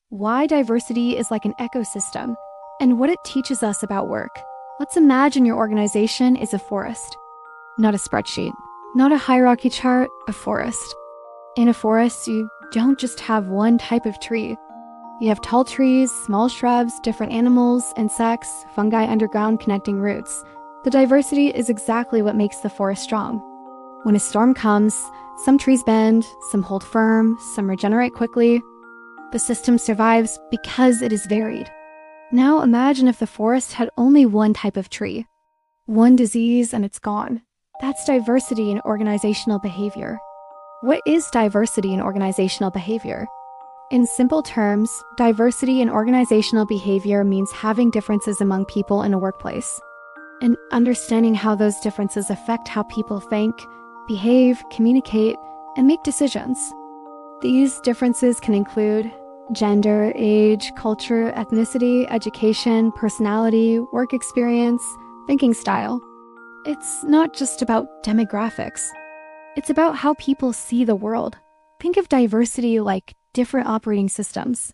why diversity is like an ecosystem, and what it teaches us about work. Let's imagine your organization is a forest, not a spreadsheet, not a hierarchy chart, a forest. In a forest, you don't just have one type of tree. You have tall trees, small shrubs, different animals, insects, fungi underground connecting roots. The diversity is exactly what makes the forest strong. When a storm comes, some trees bend, some hold firm, some regenerate quickly. The system survives because it is varied. Now imagine if the forest had only one type of tree. One disease and it's gone. That's diversity in organizational behavior. What is diversity in organizational behavior? In simple terms, diversity in organizational behavior means having differences among people in a workplace and understanding how those differences affect how people think, behave, communicate, and make decisions. These differences can include gender, age, culture, ethnicity, education, personality, work experience, thinking style. It's not just about demographics. It's about how people see the world. Think of diversity like different operating systems.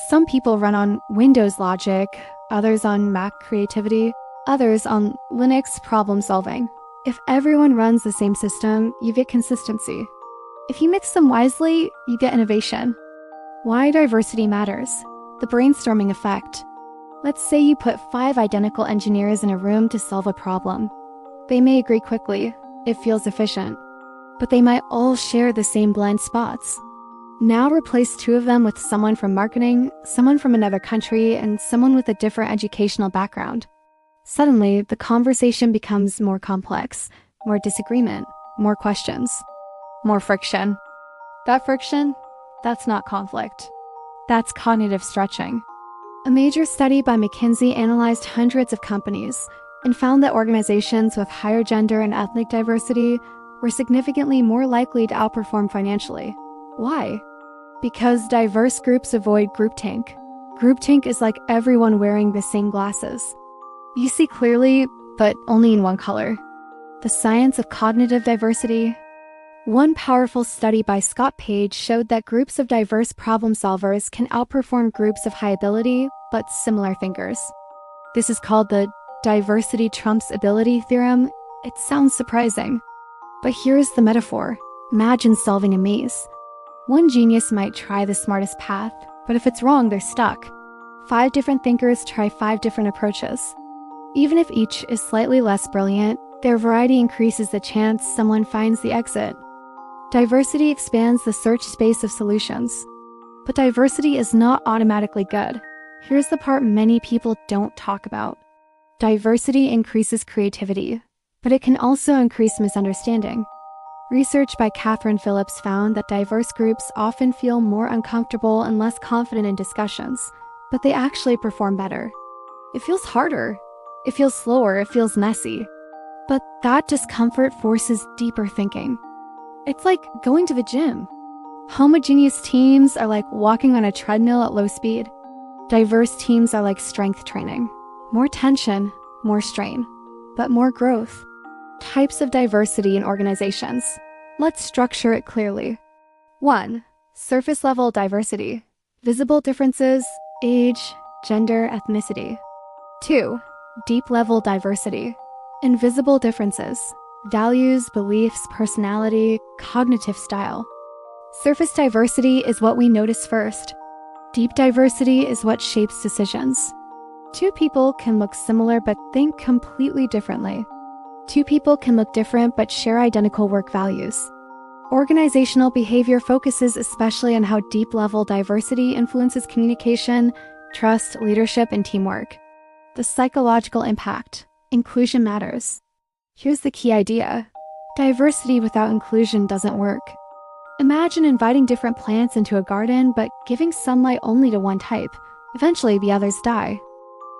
Some people run on Windows logic, others on Mac creativity, others on Linux problem solving. If everyone runs the same system, you get consistency. If you mix them wisely, you get innovation. Why diversity matters. The brainstorming effect. Let's say you put 5 identical engineers in a room to solve a problem. They may agree quickly. It feels efficient. But they might all share the same blind spots. Now replace 2 of them with someone from marketing, someone from another country, and someone with a different educational background. Suddenly, the conversation becomes more complex, more disagreement, more questions, more friction. That friction, that's not conflict. That's cognitive stretching. A major study by McKinsey analyzed hundreds of companies and found that organizations with higher gender and ethnic diversity were significantly more likely to outperform financially. Why? Because diverse groups avoid groupthink. Groupthink is like everyone wearing the same glasses. You see clearly, but only in one color. The science of cognitive diversity. One powerful study by Scott Page showed that groups of diverse problem solvers can outperform groups of high ability, but similar thinkers. This is called the diversity trumps ability theorem. It sounds surprising. But here's the metaphor. Imagine solving a maze. One genius might try the smartest path, but if it's wrong, they're stuck. 5 different thinkers try 5 different approaches. Even if each is slightly less brilliant, their variety increases the chance someone finds the exit. Diversity expands the search space of solutions. But diversity is not automatically good. Here's the part many people don't talk about. Diversity increases creativity, but it can also increase misunderstanding. Research by Catherine Phillips found that diverse groups often feel more uncomfortable and less confident in discussions, but they actually perform better. It feels harder. It feels slower. It feels messy. But that discomfort forces deeper thinking. It's like going to the gym. Homogeneous teams are like walking on a treadmill at low speed. Diverse teams are like strength training. More tension, more strain, but more growth. Types of diversity in organizations. Let's structure it clearly. 1. Surface level diversity. Visible differences, age, gender, ethnicity. 2. Deep level diversity. Invisible differences. Values, beliefs, personality, cognitive style. Surface diversity is what we notice first. Deep diversity is what shapes decisions. 2 people can look similar but think completely differently. 2 people can look different but share identical work values. Organizational behavior focuses especially on how deep-level diversity influences communication, trust, leadership, and teamwork. The psychological impact. Inclusion matters. Here's the key idea. Diversity without inclusion doesn't work. Imagine inviting different plants into a garden but giving sunlight only to one type. Eventually, the others die.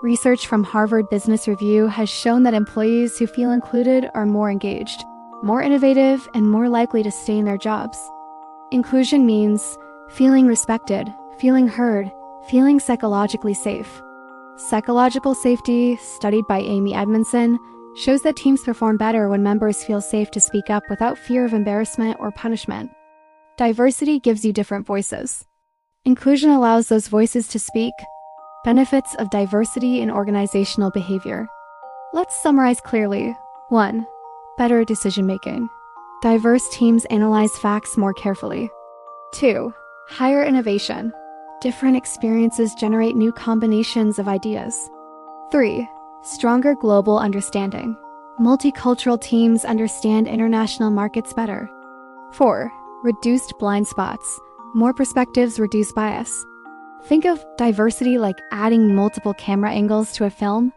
Research from Harvard Business Review has shown that employees who feel included are more engaged, more innovative, and more likely to stay in their jobs. Inclusion means feeling respected, feeling heard, feeling psychologically safe. Psychological safety, studied by Amy Edmondson, shows that teams perform better when members feel safe to speak up without fear of embarrassment or punishment. Diversity gives you different voices. Inclusion allows those voices to speak. Benefits of diversity in organizational behavior. Let's summarize clearly. 1. Better decision-making. Diverse teams analyze facts more carefully. 2. Higher innovation. Different experiences generate new combinations of ideas. 3. Stronger global understanding. Multicultural teams understand international markets better. 4. Reduced blind spots. More perspectives reduce bias. Think of diversity like adding multiple camera angles to a film.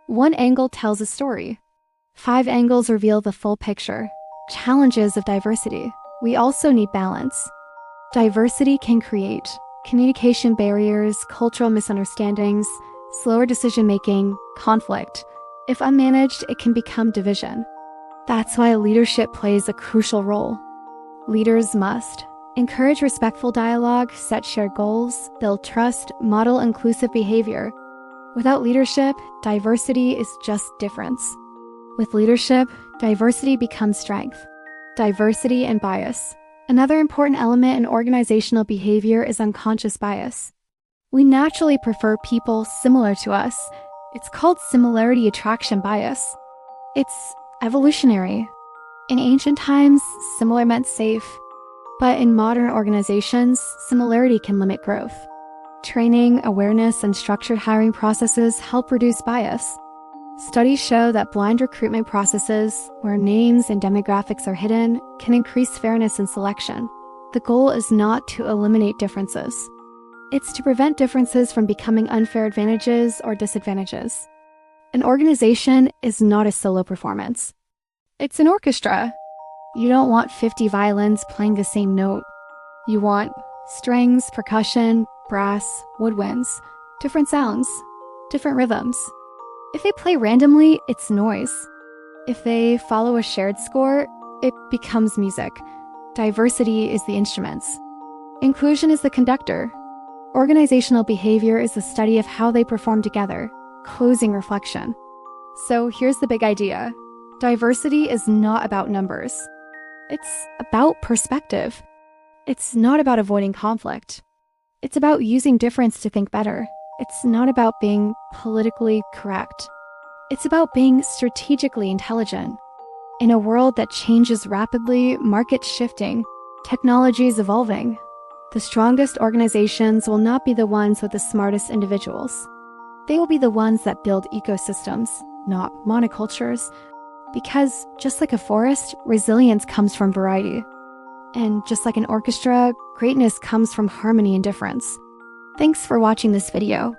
One angle tells a story. 5 angles reveal the full picture. Challenges of diversity. We also need balance. Diversity can create communication barriers, cultural misunderstandings, slower decision-making, conflict. If unmanaged, it can become division. That's why leadership plays a crucial role. Leaders must encourage respectful dialogue, set shared goals, build trust, model inclusive behavior. Without leadership, diversity is just difference. With leadership, diversity becomes strength. Diversity and bias. Another important element in organizational behavior is unconscious bias. We naturally prefer people similar to us. It's called similarity attraction bias. It's evolutionary. In ancient times, similar meant safe. But in modern organizations, similarity can limit growth. Training, awareness, and structured hiring processes help reduce bias. Studies show that blind recruitment processes, where names and demographics are hidden, can increase fairness in selection. The goal is not to eliminate differences. It's to prevent differences from becoming unfair advantages or disadvantages. An organization is not a solo performance. It's an orchestra. You don't want 50 violins playing the same note. You want strings, percussion, brass, woodwinds, different sounds, different rhythms. If they play randomly, it's noise. If they follow a shared score, it becomes music. Diversity is the instruments. Inclusion is the conductor. Organizational behavior is the study of how they perform together, closing reflection. So here's the big idea. Diversity is not about numbers. It's about perspective. It's not about avoiding conflict. It's about using difference to think better. It's not about being politically correct. It's about being strategically intelligent. In a world that changes rapidly, markets shifting, technology is evolving, the strongest organizations will not be the ones with the smartest individuals. They will be the ones that build ecosystems, not monocultures. Because just like a forest, resilience comes from variety. And just like an orchestra, greatness comes from harmony and difference. Thanks for watching this video.